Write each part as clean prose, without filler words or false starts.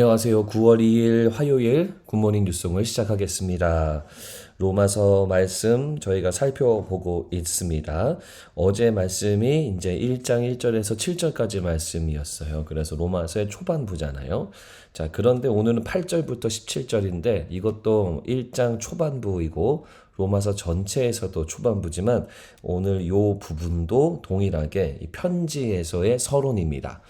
안녕하세요. 9월 2일 화요일 굿모닝 뉴송을 시작하겠습니다. 로마서 말씀 저희가 살펴보고 있습니다. 어제 말씀이 이제 1장 1절에서 7절까지 말씀이었어요. 그래서 로마서의 초반부잖아요. 자, 그런데 오늘은 8절부터 17절인데 이것도 1장 초반부이고 로마서 전체에서도 초반부지만 오늘 요 부분도 동일하게 이 편지에서의 서론입니다.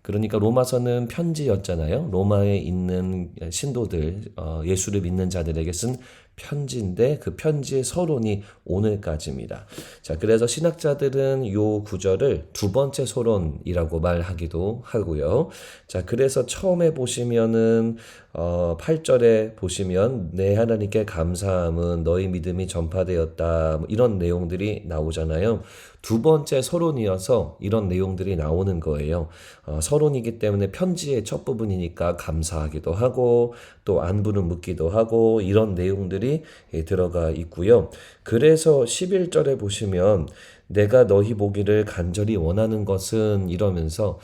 그러니까 로마서는 편지였잖아요. 로마에 있는 신도들, 예수를 믿는 자들에게 쓴 편지인데 그 편지의 서론이 오늘까지입니다. 자, 그래서 신학자들은 요 구절을 두 번째 서론이라고 말하기도 하고요. 자, 그래서 처음에 보시면은 8절에 보시면 내 하나님께 감사함은 너희 믿음이 전파되었다. 뭐 이런 내용들이 나오잖아요. 두 번째 서론이어서 이런 내용들이 나오는 거예요. 서론이기 때문에 편지의 첫 부분이니까 감사하기도 하고 또 안부를 묻기도 하고 이런 내용들이 들어가 있고요. 그래서 11절에 보시면 내가 너희 보기를 간절히 원하는 것은 이러면서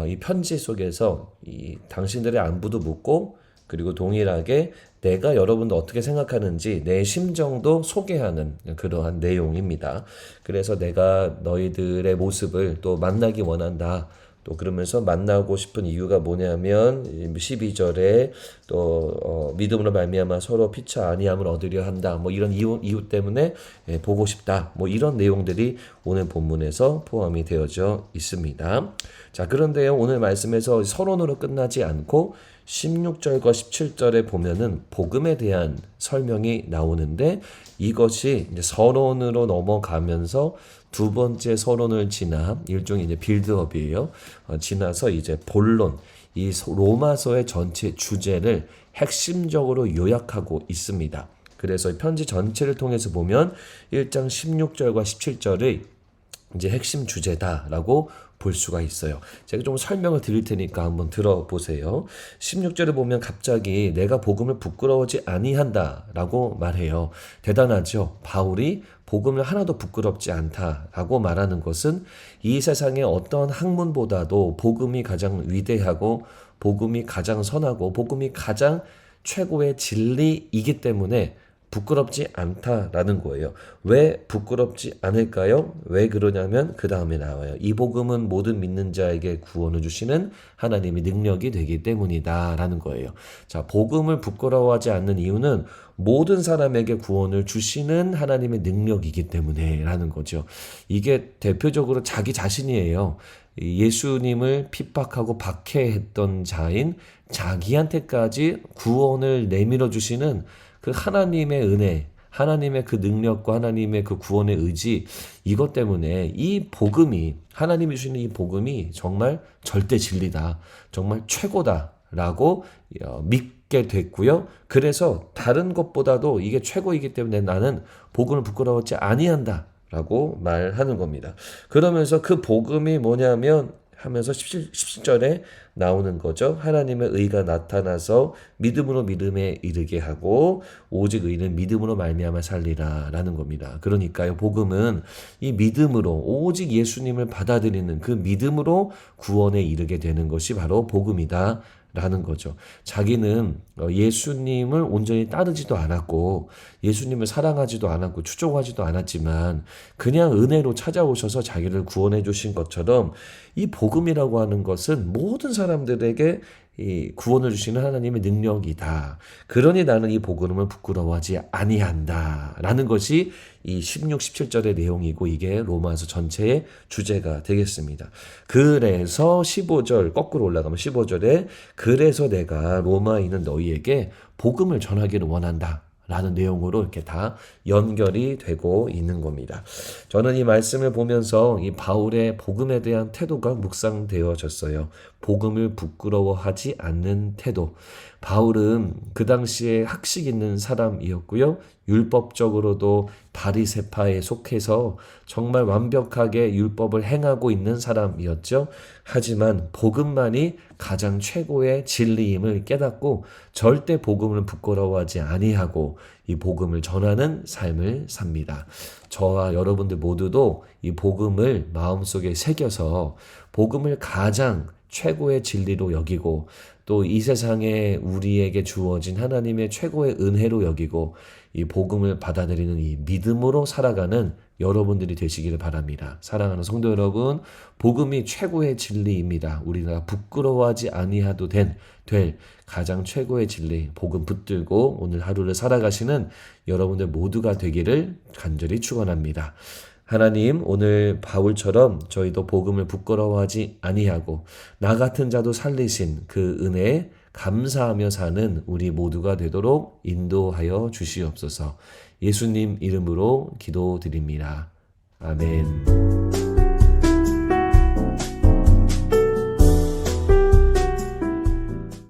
이 편지 속에서 이 당신들의 안부도 묻고 그리고 동일하게 내가 여러분도 어떻게 생각하는지 내 심정도 소개하는 그러한 내용입니다. 그래서 내가 너희들의 모습을 또 만나기 원한다. 또 그러면서 만나고 싶은 이유가 뭐냐면 12절에 또 믿음으로 말미암아 서로 피차 아니함을 얻으려 한다. 뭐 이런 이유 때문에 보고 싶다. 뭐 이런 내용들이 오늘 본문에서 포함이 되어져 있습니다. 자, 그런데요. 오늘 말씀에서 서론으로 끝나지 않고 16절과 17절에 보면은 복음에 대한 설명이 나오는데 이것이 이제 서론으로 넘어가면서 두 번째 서론을 지나 일종의 이제 빌드업이에요. 지나서 이제 본론, 이 로마서의 전체 주제를 핵심적으로 요약하고 있습니다. 그래서 편지 전체를 통해서 보면 1장 16절과 17절의 이제 핵심 주제다라고 볼 수가 있어요. 제가 좀 설명을 드릴 테니까 한번 들어보세요. 16절에 보면 갑자기 내가 복음을 부끄러워하지 아니한다라고 말해요. 대단하죠. 바울이 복음을 하나도 부끄럽지 않다라고 말하는 것은 이 세상의 어떤 학문보다도 복음이 가장 위대하고 복음이 가장 선하고 복음이 가장 최고의 진리이기 때문에 부끄럽지 않다라는 거예요. 왜 부끄럽지 않을까요? 왜 그러냐면 그 다음에 나와요. 이 복음은 모든 믿는 자에게 구원을 주시는 하나님의 능력이 되기 때문이다 라는 거예요. 자, 복음을 부끄러워하지 않는 이유는 모든 사람에게 구원을 주시는 하나님의 능력이기 때문에 라는 거죠. 이게 대표적으로 자기 자신이에요. 예수님을 핍박하고 박해했던 자인 자기한테까지 구원을 내밀어 주시는 그 하나님의 은혜, 하나님의 그 능력과 하나님의 그 구원의 의지, 이것 때문에 이 복음이, 하나님이 주시는 이 복음이 정말 절대 진리다, 정말 최고다라고 믿게 됐고요. 그래서 다른 것보다도 이게 최고이기 때문에 나는 복음을 부끄러워하지 아니한다 라고 말하는 겁니다. 그러면서 그 복음이 뭐냐면 하면서 17절에 나오는 거죠. 하나님의 의가 나타나서 믿음으로 믿음에 이르게 하고 오직 의는 믿음으로 말미암아 살리라 라는 겁니다. 그러니까요. 복음은 이 믿음으로 오직 예수님을 받아들이는 그 믿음으로 구원에 이르게 되는 것이 바로 복음이다 라는 거죠. 자기는 예수님을 온전히 따르지도 않았고 예수님을 사랑하지도 않았고 추종하지도 않았지만 그냥 은혜로 찾아오셔서 자기를 구원해 주신 것처럼 이 복음이라고 하는 것은 모든 사람들에게 이 구원을 주시는 하나님의 능력이다. 그러니 나는 이 복음을 부끄러워하지 아니한다. 라는 것이 이 16, 17절의 내용이고 이게 로마서 전체의 주제가 되겠습니다. 그래서 15절 거꾸로 올라가면 15절에 그래서 내가 로마에 있는 너희에게 복음을 전하기를 원한다. 라는 내용으로 이렇게 다 연결이 되고 있는 겁니다. 저는 이 말씀을 보면서 이 바울의 복음에 대한 태도가 묵상되어졌어요. 복음을 부끄러워하지 않는 태도. 바울은 그 당시에 학식 있는 사람이었고요. 율법적으로도 바리새파에 속해서 정말 완벽하게 율법을 행하고 있는 사람이었죠. 하지만 복음만이 가장 최고의 진리임을 깨닫고 절대 복음을 부끄러워하지 아니하고 이 복음을 전하는 삶을 삽니다. 저와 여러분들 모두도 이 복음을 마음속에 새겨서 복음을 가장 최고의 진리로 여기고 또 이 세상에 우리에게 주어진 하나님의 최고의 은혜로 여기고 이 복음을 받아들이는 이 믿음으로 살아가는 여러분들이 되시기를 바랍니다. 사랑하는 성도 여러분, 복음이 최고의 진리입니다. 우리가 부끄러워하지 아니하도 될 가장 최고의 진리, 복음 붙들고 오늘 하루를 살아가시는 여러분들 모두가 되기를 간절히 축원합니다. 하나님, 오늘 바울처럼 저희도 복음을 부끄러워하지 아니하고 나 같은 자도 살리신 그 은혜에 감사하며 사는 우리 모두가 되도록 인도하여 주시옵소서. 예수님 이름으로 기도드립니다. 아멘.